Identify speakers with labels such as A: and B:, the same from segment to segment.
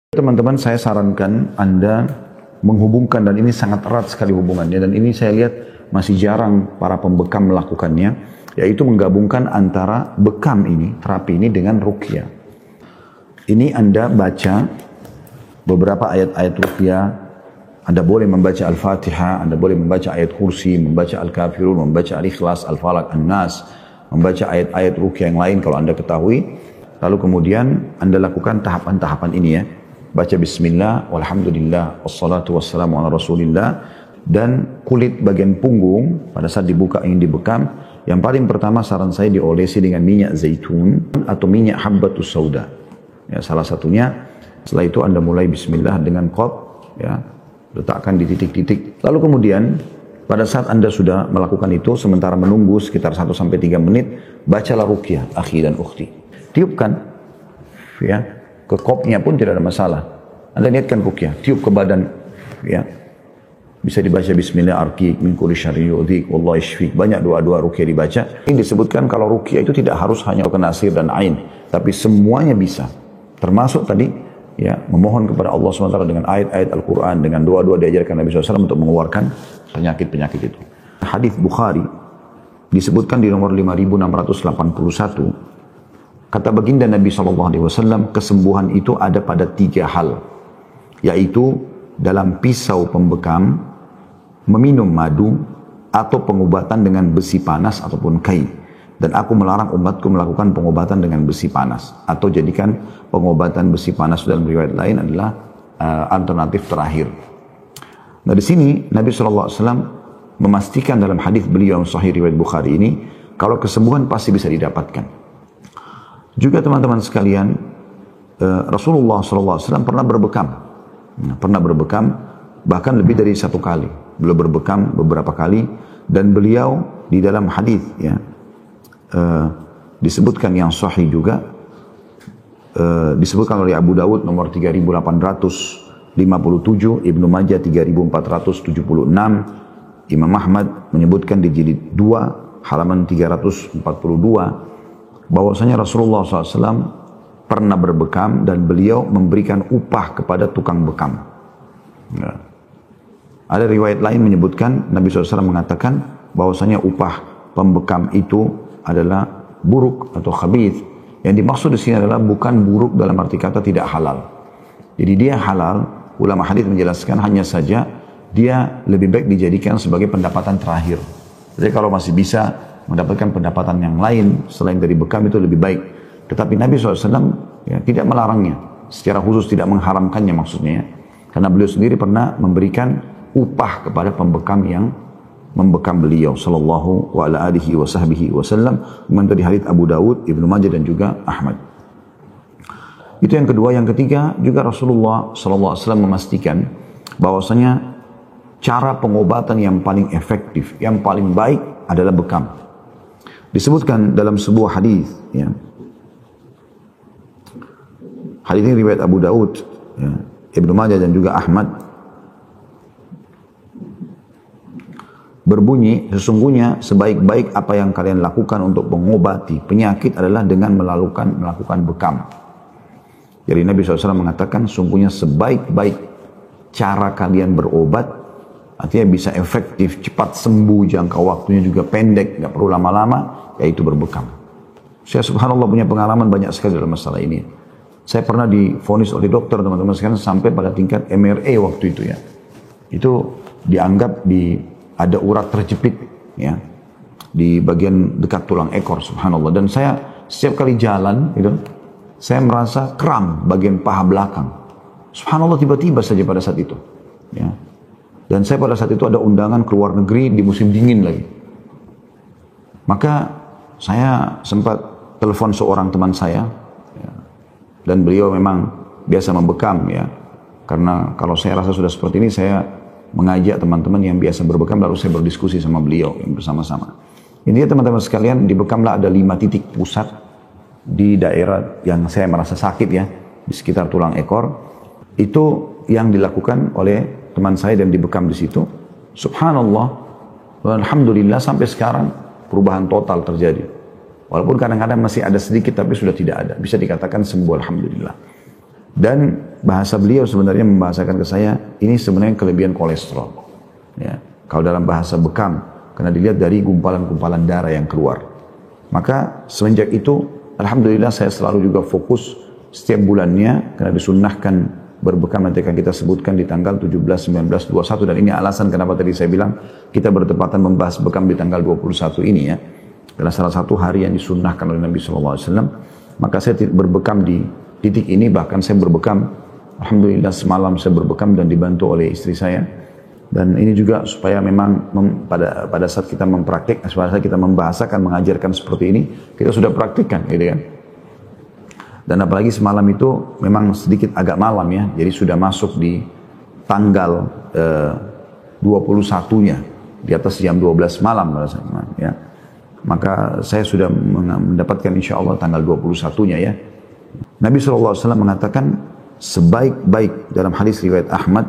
A: Teman-teman, saya sarankan Anda menghubungkan, dan ini sangat erat sekali hubungannya, dan ini saya lihat masih jarang para pembekam melakukannya, yaitu menggabungkan antara bekam ini, terapi ini dengan ruqyah. Ini Anda baca beberapa ayat-ayat ruqyah. Anda boleh membaca Al-Fatihah, Anda boleh membaca ayat kursi, membaca Al-Kafirun, membaca Al-Ikhlas, Al-Falaq, An-Nas, membaca ayat-ayat ruqyah yang lain kalau Anda ketahui. Lalu kemudian Anda lakukan tahapan-tahapan ini ya. Baca bismillah, walhamdulillah, wassalatu wassalamu ala rasulillah. Dan kulit bagian punggung pada saat dibuka ingin dibekam, yang paling pertama saran saya diolesi dengan minyak zaitun atau minyak habbatus sauda ya, salah satunya. Setelah itu Anda mulai bismillah dengan qab ya, letakkan di titik-titik. Lalu kemudian pada saat Anda sudah melakukan itu, sementara menunggu sekitar 1-3 menit, bacalah ruqyah akhi dan ukhti. Tiupkan ya, ke kopnya pun tidak ada masalah. Anda niatkan ruqyah, tiup ke badan ya. Bisa dibaca bismillah arqik min kulli syarri yu'dhik wallahu yashfik. Banyak doa-doa ruqyah dibaca. Ini disebutkan kalau ruqyah itu tidak harus hanya ke nasir dan ain, tapi semuanya bisa. Termasuk tadi ya, memohon kepada Allah SWT dengan ayat-ayat Al-Quran, dengan doa-doa diajarkan Nabi SAW untuk mengeluarkan penyakit-penyakit itu. Hadis Bukhari disebutkan di nomor 5681. Kata baginda Nabi SAW, kesembuhan itu ada pada 3 hal, yaitu dalam pisau pembekam, meminum madu, atau pengobatan dengan besi panas ataupun kain. Dan aku melarang umatku melakukan pengobatan dengan besi panas, atau jadikan pengobatan besi panas dalam riwayat lain adalah alternatif terakhir. Nah di sini Nabi SAW memastikan dalam hadis beliau yang sahih riwayat Bukhari ini, kalau kesembuhan pasti bisa didapatkan. Juga teman-teman sekalian, Rasulullah SAW pernah berbekam, bahkan lebih dari 1 kali. Beliau berbekam beberapa kali, dan beliau di dalam hadis ya, disebutkan yang sahih juga, disebutkan oleh Abu Dawud nomor 3857, Ibnu Majah 3476, Imam Ahmad menyebutkan di jilid 2 halaman 342, bahwasanya Rasulullah SAW pernah berbekam dan beliau memberikan upah kepada tukang bekam. Ya. Ada riwayat lain menyebutkan Nabi SAW mengatakan bahwasanya upah pembekam itu adalah buruk atau khabith. Yang dimaksud di sini adalah bukan buruk dalam arti kata tidak halal. Jadi dia halal. Ulama hadis menjelaskan hanya saja dia lebih baik dijadikan sebagai pendapatan terakhir. Jadi kalau masih bisa mendapatkan pendapatan yang lain selain dari bekam itu lebih baik. Tetapi Nabi SAW ya, tidak melarangnya, secara khusus tidak mengharamkannya maksudnya ya. Karena beliau sendiri pernah memberikan upah kepada pembekam yang membekam beliau sallallahu alaihi wasallam, menurut di hadits Abu Dawud, Ibnu Majah dan juga Ahmad. Itu yang kedua. Yang ketiga juga Rasulullah sallallahu alaihi wasallam memastikan bahwasanya cara pengobatan yang paling efektif, yang paling baik adalah bekam. Disebutkan dalam sebuah hadis ya. Hadis ini riwayat Abu Dawud ya, Ibnu Majah dan juga Ahmad, berbunyi, sesungguhnya sebaik-baik apa yang kalian lakukan untuk mengobati penyakit adalah dengan melakukan bekam. Jadi Nabi SAW mengatakan, sungguhnya sebaik-baik cara kalian berobat, artinya bisa efektif, cepat sembuh, jangka waktunya juga pendek, nggak perlu lama-lama, yaitu berbekam. Saya subhanallah punya pengalaman banyak sekali dalam masalah ini. Saya pernah divonis oleh dokter, teman-teman sekalian, sampai pada tingkat MRA waktu itu ya. Itu dianggap ada urat terjepit ya di bagian dekat tulang ekor, subhanallah. Dan saya setiap kali jalan gitu, saya merasa kram bagian paha belakang. Subhanallah, tiba-tiba saja pada saat itu ya. Dan saya pada saat itu ada undangan ke luar negeri di musim dingin lagi. Maka saya sempat telepon seorang teman saya ya, dan beliau memang biasa membekam ya. Karena kalau saya rasa sudah seperti ini, saya mengajak teman-teman yang biasa berbekam, lalu saya berdiskusi sama beliau yang bersama-sama. Intinya teman-teman sekalian, di bekamlah ada 5 titik pusat di daerah yang saya merasa sakit ya, di sekitar tulang ekor. Itu yang dilakukan oleh teman saya dan dibekam di situ. Subhanallah, alhamdulillah sampai sekarang perubahan total terjadi. Walaupun kadang-kadang masih ada sedikit, tapi sudah tidak ada. Bisa dikatakan sembuh alhamdulillah. Dan bahasa beliau sebenarnya membahasakan ke saya, ini sebenarnya kelebihan kolesterol. Ya, kalau dalam bahasa bekam, karena dilihat dari gumpalan-gumpalan darah yang keluar. Maka semenjak itu, alhamdulillah saya selalu juga fokus setiap bulannya, karena disunnahkan berbekam nanti akan kita sebutkan di tanggal 17, 19, 21, dan ini alasan kenapa tadi saya bilang kita bertepatan membahas bekam di tanggal 21 ini ya. Karena salah satu hari yang disunnahkan oleh Nabi SAW, maka saya berbekam di titik ini, bahkan saya berbekam, alhamdulillah semalam saya berbekam dan dibantu oleh istri saya. Dan ini juga supaya memang pada saat kita mempraktik, pada saat kita membahasakan, mengajarkan seperti ini, kita sudah praktikkan gitu kan. Dan apalagi semalam itu memang sedikit agak malam ya, jadi sudah masuk di tanggal 21-nya, di atas jam 12 malam ya. Maka saya sudah mendapatkan insya Allah tanggal 21-nya ya. Nabi SAW mengatakan sebaik-baik dalam hadis riwayat Ahmad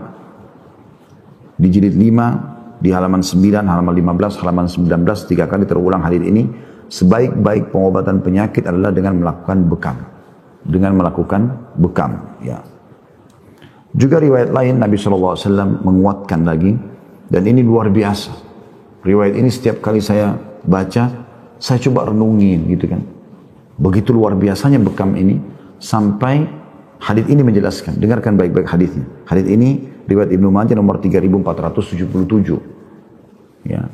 A: di jilid 5 di halaman 9, halaman 15, halaman 19 3 kali terulang hadis ini, sebaik-baik pengobatan penyakit adalah dengan melakukan bekam. Dengan melakukan bekam ya. Juga riwayat lain Nabi SAW menguatkan lagi, dan ini luar biasa. Riwayat ini setiap kali saya baca, saya coba renungin gitu kan. Begitu luar biasanya bekam ini, sampai hadis ini menjelaskan. Dengarkan baik-baik hadisnya. Hadis ini riwayat Ibnu Majah nomor 3477. Ya.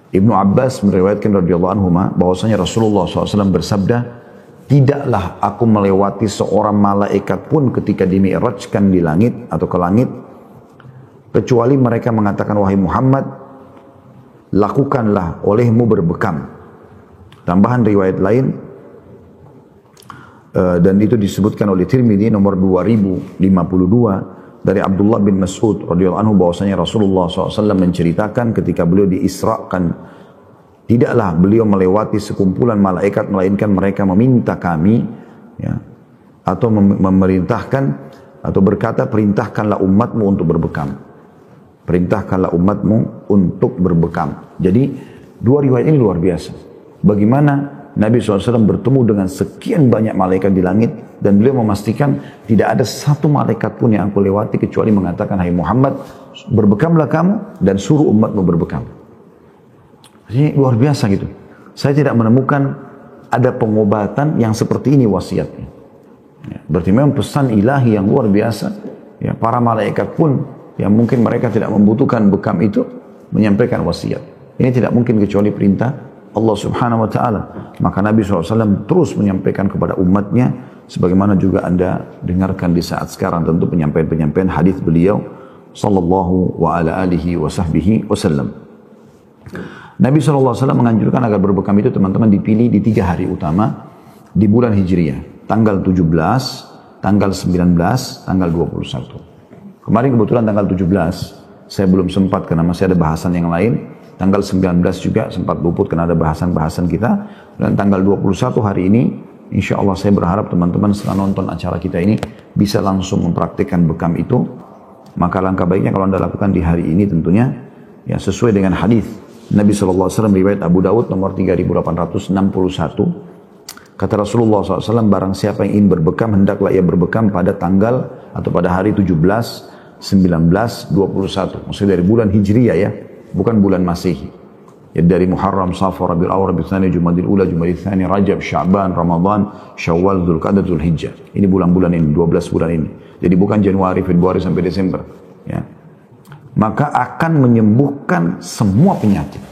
A: Ibnu Abbas meriwayatkan radhiyallahu anhu bahwasanya Rasulullah SAW bersabda, tidaklah aku melewati seorang malaikat pun ketika dimi'rajkan di langit atau ke langit, kecuali mereka mengatakan, wahai Muhammad, lakukanlah olehmu berbekam. Tambahan riwayat lain, dan itu disebutkan oleh Tirmidzi nomor 2052 dari Abdullah bin Mas'ud radhiyallahu anhu bahwasanya Rasulullah SAW menceritakan ketika beliau diisrakan, tidaklah beliau melewati sekumpulan malaikat melainkan mereka meminta kami ya, atau memerintahkan atau berkata, perintahkanlah umatmu untuk berbekam. Perintahkanlah umatmu untuk berbekam. Jadi dua riwayat ini luar biasa. Bagaimana Nabi SAW bertemu dengan sekian banyak malaikat di langit, dan beliau memastikan tidak ada satu malaikat pun yang aku lewati kecuali mengatakan, hai Muhammad, berbekamlah kamu dan suruh umatmu berbekam. Ini luar biasa gitu. Saya tidak menemukan ada pengobatan yang seperti ini wasiatnya. Ya, berarti memang pesan ilahi yang luar biasa. Ya, para malaikat pun yang mungkin mereka tidak membutuhkan bekam itu menyampaikan wasiat. Ini tidak mungkin kecuali perintah Allah Subhanahu wa Ta'ala. Maka Nabi SAW terus menyampaikan kepada umatnya, sebagaimana juga Anda dengarkan di saat sekarang, tentu penyampaian-penyampaian hadis beliau sallallahu wa ala alihi wa sahbihi wasallam. Nabi SAW menganjurkan agar berbekam itu teman-teman dipilih di 3 hari utama di bulan Hijriah, tanggal 17, tanggal 19, tanggal 21. Kemarin kebetulan tanggal 17 saya belum sempat karena masih ada bahasan yang lain. Tanggal 19 juga sempat luput karena ada bahasan-bahasan kita. Dan tanggal 21 hari ini, insya Allah saya berharap teman-teman setelah nonton acara kita ini bisa langsung mempraktikkan bekam itu. Maka langkah baiknya kalau Anda lakukan di hari ini tentunya ya sesuai dengan hadis Nabi SAW riwayat Abu Dawud nomor 3861. Kata Rasulullah SAW, barang siapa yang ingin berbekam, hendaklah ia berbekam pada tanggal atau pada hari 17, 19, 21. Maksudnya dari bulan Hijriyah ya. Bukan bulan Masehi. Ya, dari Muharram, Safar, Rabiul Awwal, Rabiul Tsani, Jumadil Ula, Jumadil Tsani, Rajab, Sya'ban, Ramadan, Syawal, Dzulqa'dah, Dzulhijjah. Ini bulan-bulan ini, 12 bulan ini. Jadi bukan Januari, Februari sampai Desember. Ya. Maka akan menyembuhkan semua penyakit.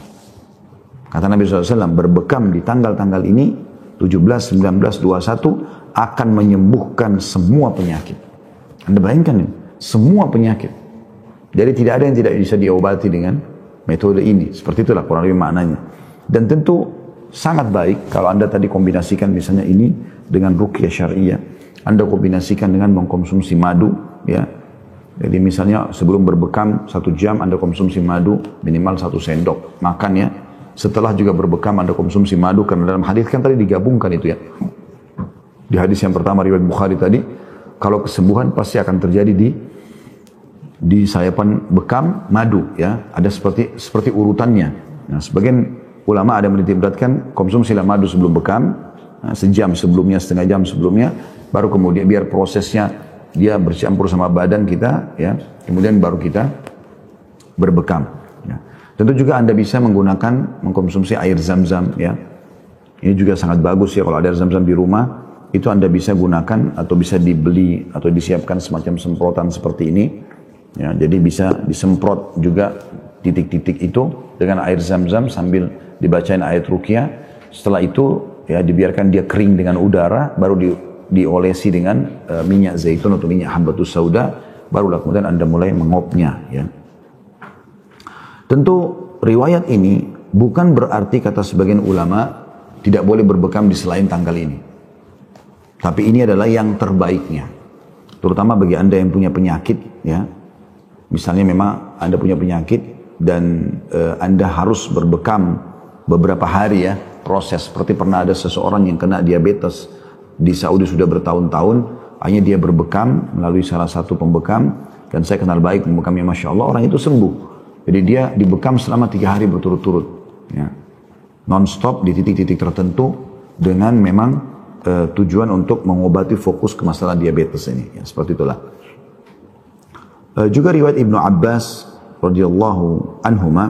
A: Kata Nabi SAW, berbekam di tanggal-tanggal ini, 17, 19, 21, akan menyembuhkan semua penyakit. Anda bayangkan ini, semua penyakit. Jadi tidak ada yang tidak bisa diobati dengan metode ini. Seperti itulah kurang lebih maknanya. Dan tentu sangat baik kalau Anda tadi kombinasikan misalnya ini dengan ruqyah syariah. Anda kombinasikan dengan mengkonsumsi madu. Ya. Jadi misalnya sebelum berbekam 1 jam Anda konsumsi madu minimal 1 sendok. Makan ya. Setelah juga berbekam Anda konsumsi madu. Karena dalam hadis kan tadi digabungkan itu ya. Di hadis yang pertama riwayat Bukhari tadi. Kalau kesembuhan pasti akan terjadi di sayapan bekam madu ya, ada seperti urutannya. Nah, sebagian ulama ada menitik beratkan konsumsilah madu sebelum bekam, sejam sebelumnya, setengah jam sebelumnya, baru kemudian biar prosesnya dia bercampur sama badan kita, ya, kemudian baru kita berbekam. Ya. Tentu juga Anda bisa mengkonsumsi air zam-zam, ya. Ini juga sangat bagus ya kalau ada air zam-zam di rumah, itu Anda bisa gunakan atau bisa dibeli atau disiapkan semacam semprotan seperti ini. Ya, jadi bisa disemprot juga titik-titik itu dengan air zam-zam sambil dibacain ayat ruqyah. Setelah itu ya dibiarkan dia kering dengan udara, baru diolesi dengan minyak zaitun atau minyak habbatus sauda, barulah kemudian Anda mulai mengopnya. Ya. Tentu riwayat ini bukan berarti kata sebagian ulama tidak boleh berbekam di selain tanggal ini. Tapi ini adalah yang terbaiknya. Terutama bagi Anda yang punya penyakit, ya. Misalnya memang Anda punya penyakit dan Anda harus berbekam beberapa hari, ya, proses. Seperti pernah ada seseorang yang kena diabetes di Saudi sudah bertahun-tahun, hanya dia berbekam melalui salah satu pembekam, dan saya kenal baik pembekamnya, Masya Allah, orang itu sembuh. Jadi dia dibekam selama 3 hari berturut-turut, ya. Non-stop di titik-titik tertentu dengan memang tujuan untuk mengobati fokus ke masalah diabetes ini, ya, seperti itulah. Juga riwayat Ibnu Abbas radhiyallahu anhuma,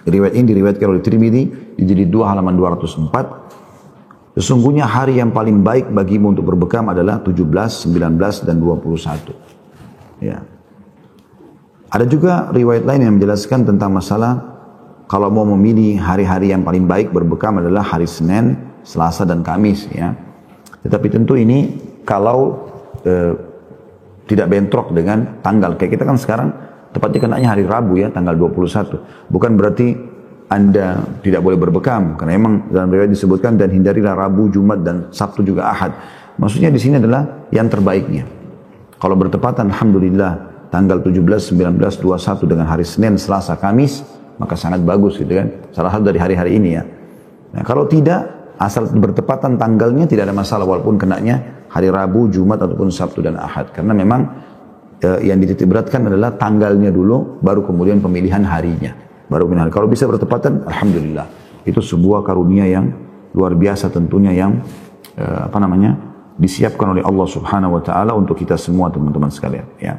A: riwayat ini diriwayatkan oleh Tirmidzi di jilid 2 halaman 204. Sesungguhnya hari yang paling baik bagimu untuk berbekam adalah 17, 19 dan 21. Ya. Ada juga riwayat lain yang menjelaskan tentang masalah kalau mau memilih hari-hari yang paling baik berbekam adalah hari Senin, Selasa dan Kamis, ya. Tetapi tentu ini kalau tidak bentrok dengan tanggal. Kayak kita kan sekarang tepatnya kenanya hari Rabu, ya, tanggal 21. Bukan berarti Anda tidak boleh berbekam, karena memang dalam riwayat disebutkan dan hindarilah Rabu, Jumat dan Sabtu juga Ahad. Maksudnya di sini adalah yang terbaiknya. Kalau bertepatan alhamdulillah tanggal 17, 19, 21 dengan hari Senin, Selasa, Kamis, maka sangat bagus gitu kan. Salah satu dari hari-hari ini, ya. Nah, kalau tidak, asal bertepatan tanggalnya tidak ada masalah walaupun kenanya hari Rabu, Jumat ataupun Sabtu dan Ahad. Karena memang yang dititik beratkan adalah tanggalnya dulu, baru kemudian pemilihan harinya. Baru pemilihan hari. Kalau bisa bertepatan, alhamdulillah. Itu sebuah karunia yang luar biasa tentunya yang disiapkan oleh Allah Subhanahu wa taala untuk kita semua teman-teman sekalian, ya.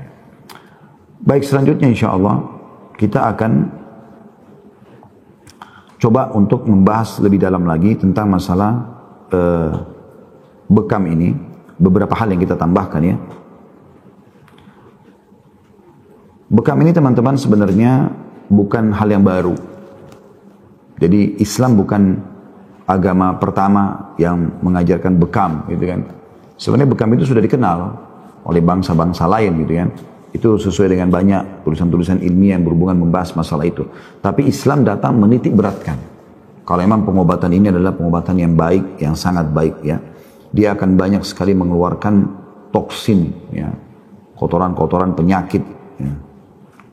A: Baik, selanjutnya insyaallah kita akan coba untuk membahas lebih dalam lagi tentang masalah bekam ini. Beberapa hal yang kita tambahkan, ya. Bekam ini teman-teman sebenarnya bukan hal yang baru. Jadi Islam bukan agama pertama yang mengajarkan bekam, gitu kan. Sebenarnya bekam itu sudah dikenal oleh bangsa-bangsa lain, gitu kan. Itu sesuai dengan banyak tulisan-tulisan ilmiah yang berhubungan membahas masalah itu. Tapi Islam datang menitik beratkan. Kalau memang pengobatan ini adalah pengobatan yang baik, yang sangat baik, ya. Dia akan banyak sekali mengeluarkan toksin, ya, kotoran-kotoran penyakit, ya,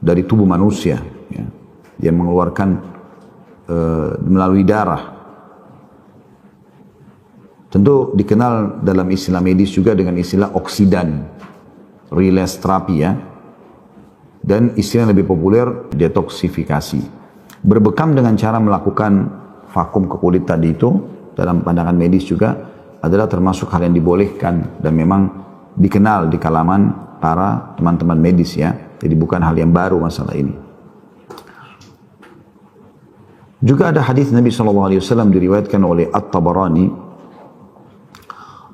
A: dari tubuh manusia, ya. Dia mengeluarkan melalui darah. Tentu dikenal dalam istilah medis juga dengan istilah oksidan, release terapi, ya. Dan istilah yang lebih populer detoksifikasi. Berbekam dengan cara melakukan vakum ke kulit tadi itu dalam pandangan medis juga adalah termasuk hal yang dibolehkan dan memang dikenal di kalangan para teman-teman medis, ya. Jadi bukan hal yang baru masalah ini. Juga ada hadis Nabi SAW diriwayatkan oleh At-Tabarani.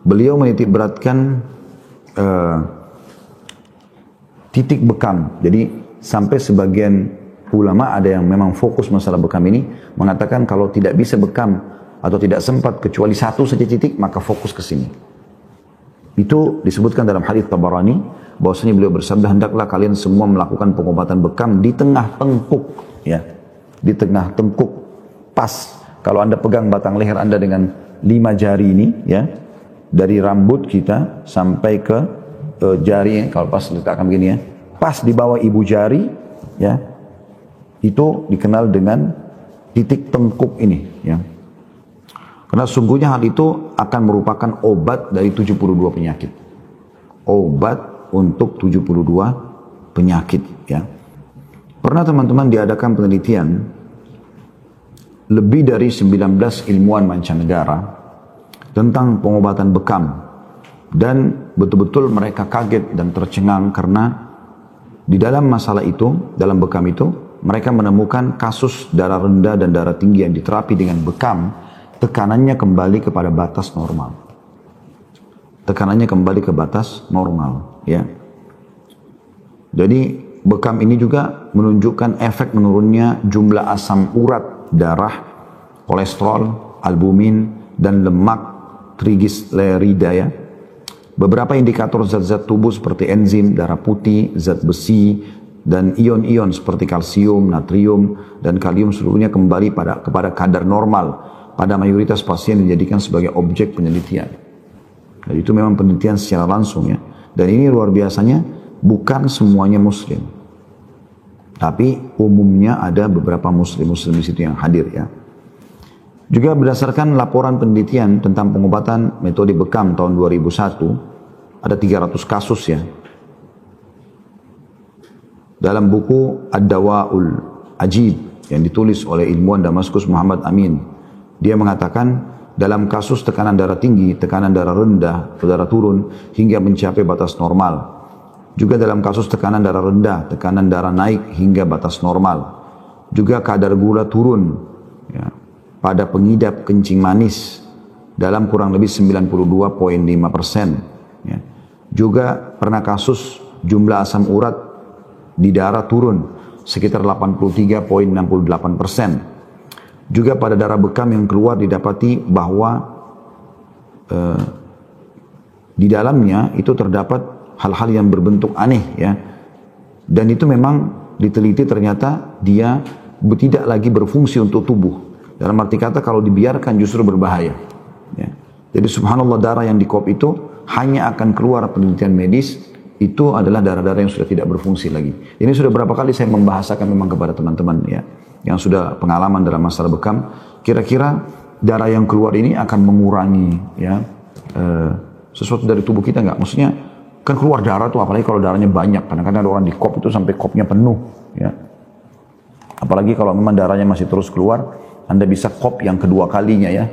A: Beliau menitik beratkan titik bekam. Jadi sampai sebagian ulama ada yang memang fokus masalah bekam ini, mengatakan kalau tidak bisa bekam atau tidak sempat kecuali satu saja titik, maka fokus ke sini. Itu disebutkan dalam hadis Tabarani, bahwasanya beliau bersabda, hendaklah kalian semua melakukan pengobatan bekam di tengah tengkuk, ya, di tengah tengkuk, pas. Kalau Anda pegang batang leher Anda dengan 5 jari ini, ya, dari rambut kita sampai ke jari, kalau pas letakkan begini, ya, pas di bawah ibu jari, ya, itu dikenal dengan titik tengkuk ini, ya. Karena sungguhnya hal itu akan merupakan obat dari 72 penyakit. Obat untuk 72 penyakit, ya. Pernah teman-teman diadakan penelitian, lebih dari 19 ilmuwan mancanegara tentang pengobatan bekam Dan betul-betul mereka kaget dan tercengang karena di dalam masalah itu, dalam bekam itu, mereka menemukan kasus darah rendah dan darah tinggi yang diterapi dengan bekam, tekanannya kembali kepada batas normal. Tekanannya kembali ke batas normal, ya. Jadi bekam ini juga menunjukkan efek menurunnya jumlah asam urat darah, kolesterol, albumin, dan lemak trigliserida, ya. Beberapa indikator zat-zat tubuh seperti enzim, darah putih, zat besi, dan ion-ion seperti kalsium, natrium, dan kalium seluruhnya kembali kepada kadar normal pada mayoritas pasien dijadikan sebagai objek penelitian. Jadi itu memang penelitian secara langsung, ya. Dan ini luar biasanya bukan semuanya muslim. Tapi umumnya ada beberapa muslim-muslim di situ yang hadir, ya. Juga berdasarkan laporan penelitian tentang pengobatan metode bekam tahun 2001, ada 300 kasus, ya. Dalam buku Ad-Dawa'ul Ajib yang ditulis oleh ilmuwan Damaskus Muhammad Amin, dia mengatakan dalam kasus tekanan darah tinggi, tekanan darah rendah, darah turun hingga mencapai batas normal. Juga dalam kasus tekanan darah rendah, tekanan darah naik hingga batas normal. Juga kadar gula turun, ya, pada pengidap kencing manis dalam kurang lebih 92,5%. Ya. Juga pernah kasus jumlah asam urat di darah turun sekitar 83,68%. Juga pada darah bekam yang keluar didapati bahwa di dalamnya itu terdapat hal-hal yang berbentuk aneh, ya. Dan itu memang diteliti ternyata dia tidak lagi berfungsi untuk tubuh. Dalam arti kata kalau dibiarkan justru berbahaya, ya. Jadi subhanallah, darah yang di kop itu hanya akan keluar penelitian medis itu adalah darah-darah yang sudah tidak berfungsi lagi. Ini sudah berapa kali saya membahasakan memang kepada teman-teman, ya, yang sudah pengalaman dalam masalah bekam. Kira-kira darah yang keluar ini akan mengurangi, ya, sesuatu dari tubuh kita nggak? Maksudnya kan keluar darah tuh, apalagi kalau darahnya banyak. Kadang-kadang ada orang di kop itu sampai kopnya penuh, ya. Apalagi kalau memang darahnya masih terus keluar, Anda bisa kop yang kedua kalinya, ya.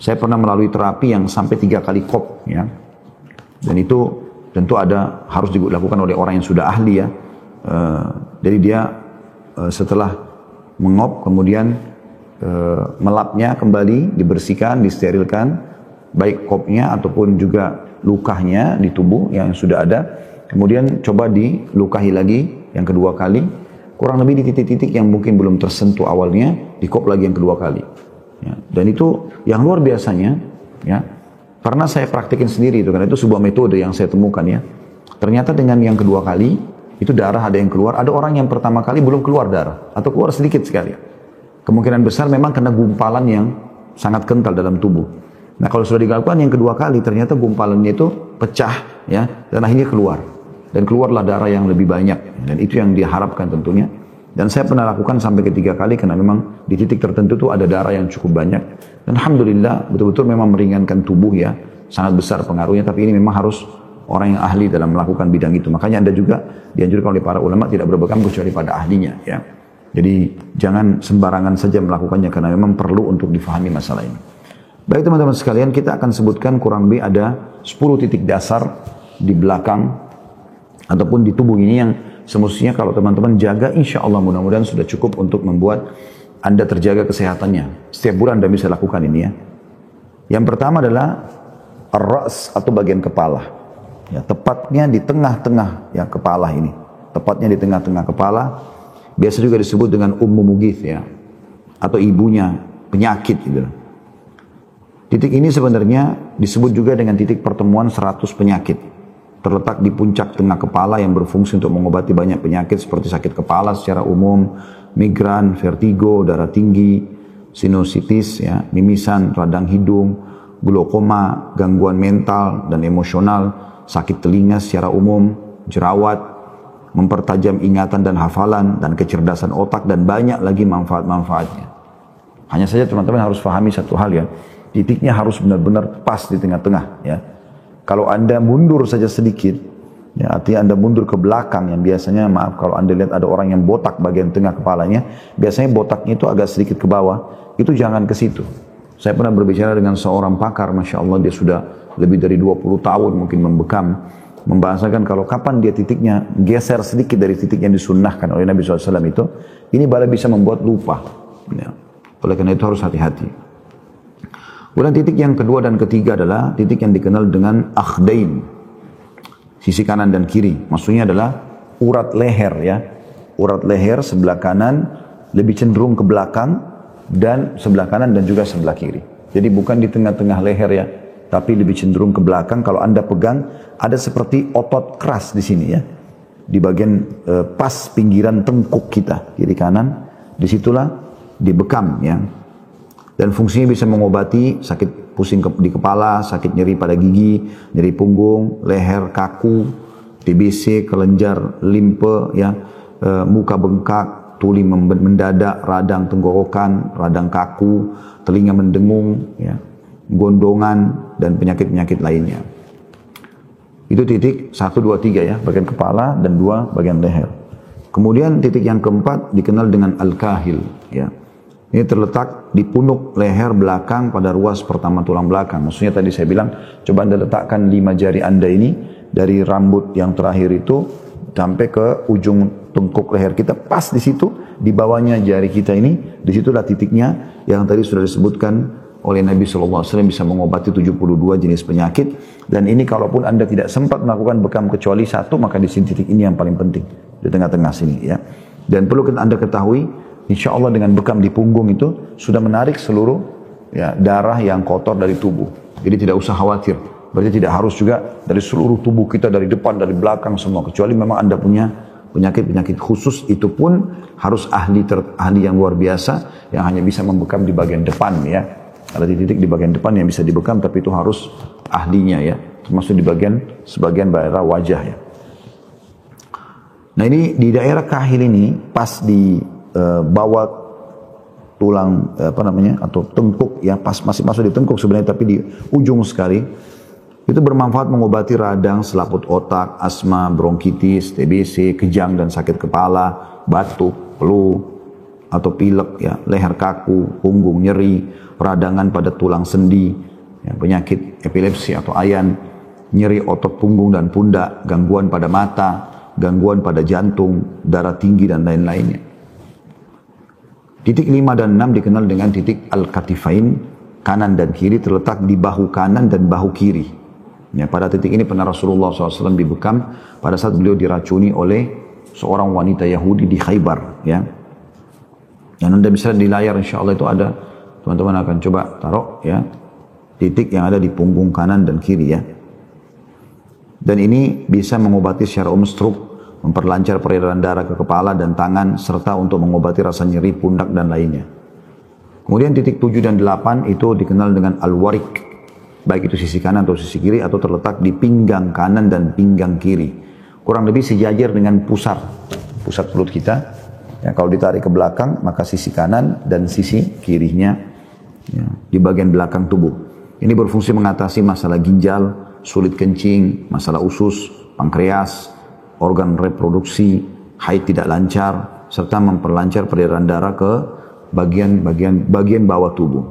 A: Saya pernah melalui terapi yang sampai 3 kali kop, ya. Dan itu tentu harus dilakukan oleh orang yang sudah ahli, ya. Jadi dia setelah mengop kemudian melapnya kembali, dibersihkan, disterilkan, baik kopnya ataupun juga lukahnya di tubuh yang sudah ada. Kemudian coba dilukahi lagi yang kedua kali, kurang lebih di titik-titik yang mungkin belum tersentuh awalnya, dikop lagi yang kedua kali, ya. Dan itu yang luar biasanya, ya, karena saya praktekin sendiri itu, karena itu sebuah metode yang saya temukan, ya. Ternyata dengan yang kedua kali itu darah ada yang keluar, ada orang yang pertama kali belum keluar darah atau keluar sedikit sekali. Kemungkinan besar memang kena gumpalan yang sangat kental dalam tubuh. Nah kalau sudah dilakukan yang kedua kali, ternyata gumpalannya itu pecah, ya, dan akhirnya keluar. Dan keluarlah darah yang lebih banyak. Dan itu yang diharapkan tentunya. Dan saya pernah lakukan sampai ke 3 kali, karena memang di titik tertentu itu ada darah yang cukup banyak. Dan alhamdulillah betul-betul memang meringankan tubuh, ya. Sangat besar pengaruhnya, tapi ini memang harus orang yang ahli dalam melakukan bidang itu. Makanya Anda juga dianjurkan oleh para ulama tidak berbekam kecuali pada ahlinya, ya. Jadi jangan sembarangan saja melakukannya, karena memang perlu untuk difahami masalah ini. Baik teman-teman sekalian, kita akan sebutkan kurang lebih ada 10 titik dasar di belakang ataupun di tubuh ini yang semestinya kalau teman-teman jaga, insya Allah mudah-mudahan sudah cukup untuk membuat Anda terjaga kesehatannya. Setiap bulan Anda bisa lakukan ini, ya. Yang pertama adalah ar-ra's atau bagian kepala, ya, tepatnya di tengah-tengah, ya, kepala ini. Tepatnya di tengah-tengah kepala. Biasa juga disebut dengan ummu mughith, ya, atau ibunya penyakit gitu. Titik ini sebenarnya disebut juga dengan titik pertemuan 100 penyakit. Terletak di puncak tengah kepala yang berfungsi untuk mengobati banyak penyakit seperti sakit kepala secara umum, migran, vertigo, darah tinggi, sinusitis, ya, mimisan, radang hidung, glaukoma, gangguan mental dan emosional, sakit telinga secara umum, jerawat, mempertajam ingatan dan hafalan, dan kecerdasan otak, dan banyak lagi manfaat-manfaatnya. Hanya saja teman-teman harus pahami satu hal, ya. Titiknya harus benar-benar pas di tengah-tengah, ya. Kalau Anda mundur saja sedikit, ya, artinya Anda mundur ke belakang, yang biasanya, maaf, kalau Anda lihat ada orang yang botak bagian tengah kepalanya, biasanya botaknya itu agak sedikit ke bawah, itu jangan ke situ. Saya pernah berbicara dengan seorang pakar, Masya Allah dia sudah lebih dari 20 tahun mungkin membekam, membahasakan kalau kapan dia titiknya geser sedikit dari titik yang disunnahkan oleh Nabi SAW itu, ini malah bisa membuat lupa. Ya. Oleh karena itu harus hati-hati. Kemudian titik yang kedua dan ketiga adalah titik yang dikenal dengan akhdain, sisi kanan dan kiri. Maksudnya adalah urat leher ya. Urat leher sebelah kanan lebih cenderung ke belakang dan sebelah kanan dan juga sebelah kiri. Jadi bukan di tengah-tengah leher ya, tapi lebih cenderung ke belakang. Kalau Anda pegang ada seperti otot keras di sini ya. Di bagian pas pinggiran tengkuk kita, kiri kanan, disitulah dibekam ya. Dan fungsinya bisa mengobati sakit pusing di kepala, sakit nyeri pada gigi, nyeri punggung, leher kaku, TBC, kelenjar limpe, ya, muka bengkak, tuli mendadak, radang tenggorokan, radang kaku, telinga mendengung, ya, gondongan dan penyakit-penyakit lainnya. Itu titik 1, 2, 3 ya, bagian kepala dan 2 bagian leher. Kemudian titik yang keempat dikenal dengan al-kahil, ya. Ini terletak di punuk leher belakang pada ruas pertama tulang belakang. Maksudnya tadi saya bilang, coba Anda letakkan 5 jari Anda ini dari rambut yang terakhir itu sampai ke ujung tengkuk leher kita, pas di situ, di bawahnya jari kita ini, disitulah titiknya yang tadi sudah disebutkan oleh Nabi SAW, bisa mengobati 72 jenis penyakit. Dan ini kalaupun Anda tidak sempat melakukan bekam kecuali 1, maka di sini titik ini yang paling penting, di tengah-tengah sini ya. Dan perlu Anda ketahui, insya Allah dengan bekam di punggung itu sudah menarik seluruh ya, darah yang kotor dari tubuh. Jadi tidak usah khawatir. Berarti tidak harus juga dari seluruh tubuh kita, dari depan, dari belakang semua. Kecuali memang Anda punya penyakit-penyakit khusus, itu pun harus ahli yang luar biasa yang hanya bisa membekam di bagian depan ya. Ada titik di bagian depan yang bisa dibekam, tapi itu harus ahlinya ya. Termasuk di sebagian daerah wajah ya. Nah ini di daerah kahil ini pas di bawah tulang atau tengkuk ya, pas masih masuk di tengkuk sebenarnya, tapi di ujung sekali itu bermanfaat mengobati radang, selaput otak, asma, bronkitis, TBC, kejang dan sakit kepala, batuk, flu atau pilek ya, leher kaku, punggung nyeri, peradangan pada tulang sendi ya, penyakit epilepsi atau ayan, nyeri otot punggung dan pundak, gangguan pada mata, gangguan pada jantung, darah tinggi dan lain-lainnya. Titik 5 dan 6 dikenal dengan titik al-katifain, kanan dan kiri, terletak di bahu kanan dan bahu kiri. Ya, pada titik ini pernah Rasulullah SAW dibekam pada saat beliau diracuni oleh seorang wanita Yahudi di Khaybar. Ya. Dan Anda bisa di layar insya Allah itu ada, teman-teman akan coba taruh ya, titik yang ada di punggung kanan dan kiri ya. Dan ini bisa mengobati secara stroke, memperlancar peredaran darah ke kepala dan tangan, serta untuk mengobati rasa nyeri pundak dan lainnya. Kemudian titik 7 dan 8 itu dikenal dengan al-warik, baik itu sisi kanan atau sisi kiri, atau terletak di pinggang kanan dan pinggang kiri. Kurang lebih sejajar dengan pusat perut kita. Ya, kalau ditarik ke belakang, maka sisi kanan dan sisi kirinya ya, di bagian belakang tubuh. Ini berfungsi mengatasi masalah ginjal, sulit kencing, masalah usus, pankreas, organ reproduksi, haid tidak lancar, serta memperlancar peredaran darah ke bagian bawah tubuh.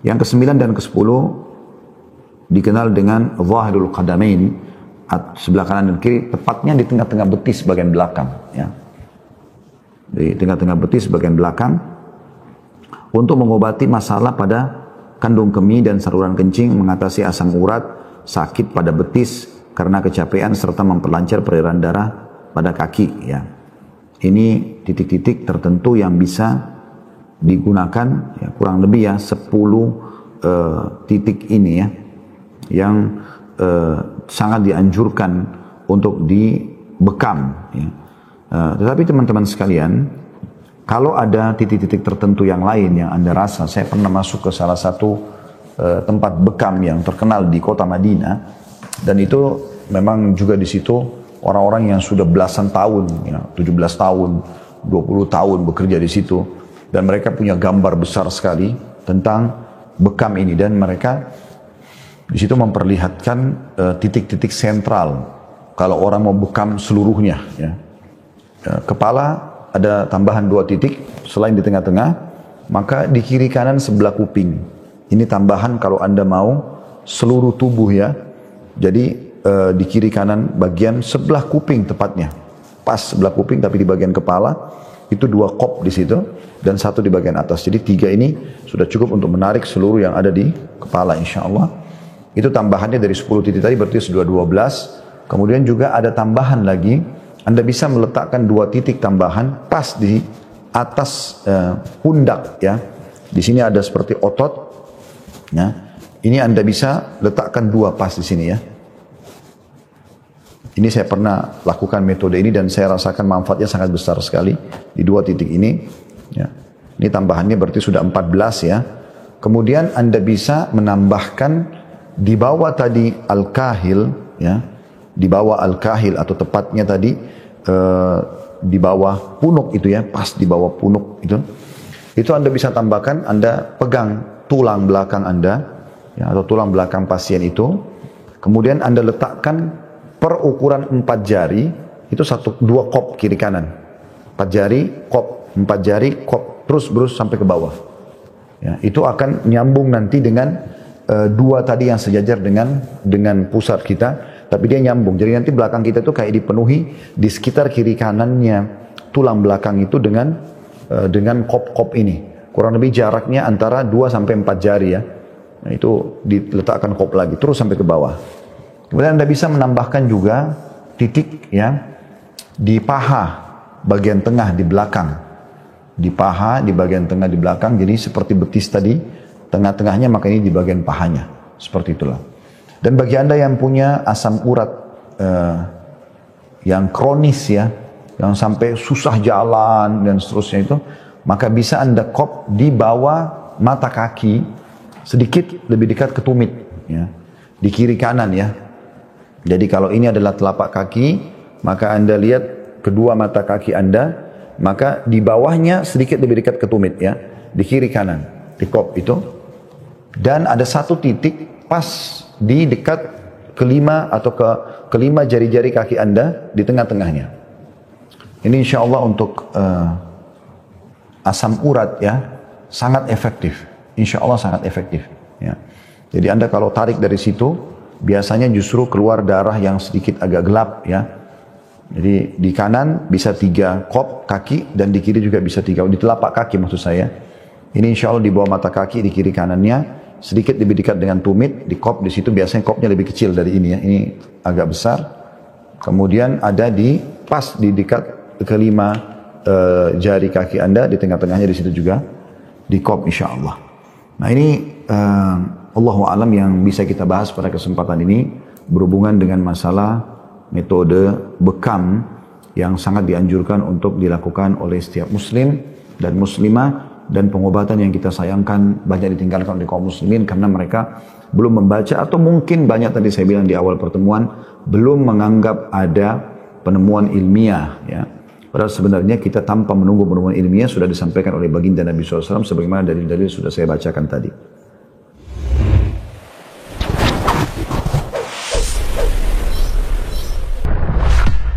A: Yang ke-9 dan ke-10 dikenal dengan zahirul qadamain, sebelah kanan dan kiri, tepatnya di tengah-tengah betis bagian belakang. Ya. Di tengah-tengah betis bagian belakang, untuk mengobati masalah pada kandung kemih dan saluran kencing, mengatasi asam urat, sakit pada betis karena kecapean, serta memperlancar peredaran darah pada kaki ya. Ini titik-titik tertentu yang bisa digunakan ya, kurang lebih ya 10 titik ini ya, yang sangat dianjurkan untuk dibekam ya. Tetapi teman-teman sekalian, kalau ada titik-titik tertentu yang lain yang Anda rasa, saya pernah masuk ke salah satu tempat bekam yang terkenal di kota Madinah. Dan itu memang juga di situ orang-orang yang sudah belasan tahun, ya, 17 tahun, 20 tahun bekerja di situ. Dan mereka punya gambar besar sekali tentang bekam ini. Dan mereka di situ memperlihatkan titik-titik sentral kalau orang mau bekam seluruhnya. Ya. Kepala ada tambahan 2 titik selain di tengah-tengah, maka di kiri kanan sebelah kuping. Ini tambahan kalau Anda mau seluruh tubuh ya. Jadi di kiri kanan bagian sebelah kuping tepatnya. Pas sebelah kuping tapi di bagian kepala itu 2 kop di situ dan 1 di bagian atas. Jadi 3 ini sudah cukup untuk menarik seluruh yang ada di kepala insyaAllah. Itu tambahannya dari 10 titik tadi berarti sudah 12. Kemudian juga ada tambahan lagi. Anda bisa meletakkan 2 titik tambahan pas di atas pundak ya. Di sini ada seperti otot. Ya. Ini Anda bisa letakkan 2 pas di sini ya. Ini saya pernah lakukan metode ini dan saya rasakan manfaatnya sangat besar sekali di 2 titik ini. Ya. Ini tambahannya berarti sudah 14 ya. Kemudian Anda bisa menambahkan di bawah tadi al-kahil ya. Di bawah al-kahil atau tepatnya tadi di bawah punuk itu ya, pas di bawah punuk itu. Itu Anda bisa tambahkan, Anda pegang tulang belakang Anda ya, atau tulang belakang pasien itu. Kemudian Anda letakkan per ukuran 4 jari itu 2 kop kiri kanan. 4 jari kop, 4 jari kop, terus sampai ke bawah. Ya, itu akan nyambung nanti dengan 2 tadi yang sejajar dengan pusat kita, tapi dia nyambung. Jadi nanti belakang kita itu kayak dipenuhi di sekitar kiri kanannya tulang belakang itu dengan kop-kop ini. Kurang lebih jaraknya antara 2 sampai 4 jari ya. Nah, itu diletakkan kop lagi terus sampai ke bawah. Kemudian Anda bisa menambahkan juga titik ya di paha bagian tengah di belakang. Di paha di bagian tengah di belakang, jadi seperti betis tadi, tengah-tengahnya maka ini di bagian pahanya. Seperti itulah. Dan bagi Anda yang punya asam urat yang kronis ya, yang sampai susah jalan dan seterusnya itu, maka bisa Anda kop di bawah mata kaki sedikit lebih dekat ke tumit ya. Di kiri kanan ya. Jadi kalau ini adalah telapak kaki, maka Anda lihat kedua mata kaki Anda, maka di bawahnya sedikit lebih dekat ke tumit ya, di kiri kanan, di kop itu. Dan ada 1 titik pas di dekat kelima atau kelima jari-jari kaki Anda di tengah-tengahnya. Ini insya Allah untuk asam urat ya, sangat efektif. Insya Allah sangat efektif. Ya. Jadi Anda kalau tarik dari situ, biasanya justru keluar darah yang sedikit agak gelap ya. Jadi di kanan bisa 3 kop kaki dan di kiri juga bisa 3, di telapak kaki maksud saya. Ini insya Allah di bawah mata kaki di kiri kanannya sedikit lebih dekat dengan tumit, di kop di situ biasanya kopnya lebih kecil dari ini ya. Ini agak besar. Kemudian ada di pas di dekat kelima jari kaki Anda, di tengah-tengahnya di situ juga di kop insya Allah. Nah ini Allahu a'lam yang bisa kita bahas pada kesempatan ini berhubungan dengan masalah metode bekam yang sangat dianjurkan untuk dilakukan oleh setiap muslim dan muslimah, dan pengobatan yang kita sayangkan banyak ditinggalkan oleh kaum muslimin karena mereka belum membaca atau mungkin banyak tadi saya bilang di awal pertemuan belum menganggap ada penemuan ilmiah ya. Padahal sebenarnya kita tanpa menunggu penemuan ilmiah sudah disampaikan oleh baginda Nabi SAW sebagaimana dalil-dalil sudah saya bacakan tadi.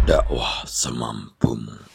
B: Dakwah semampumu.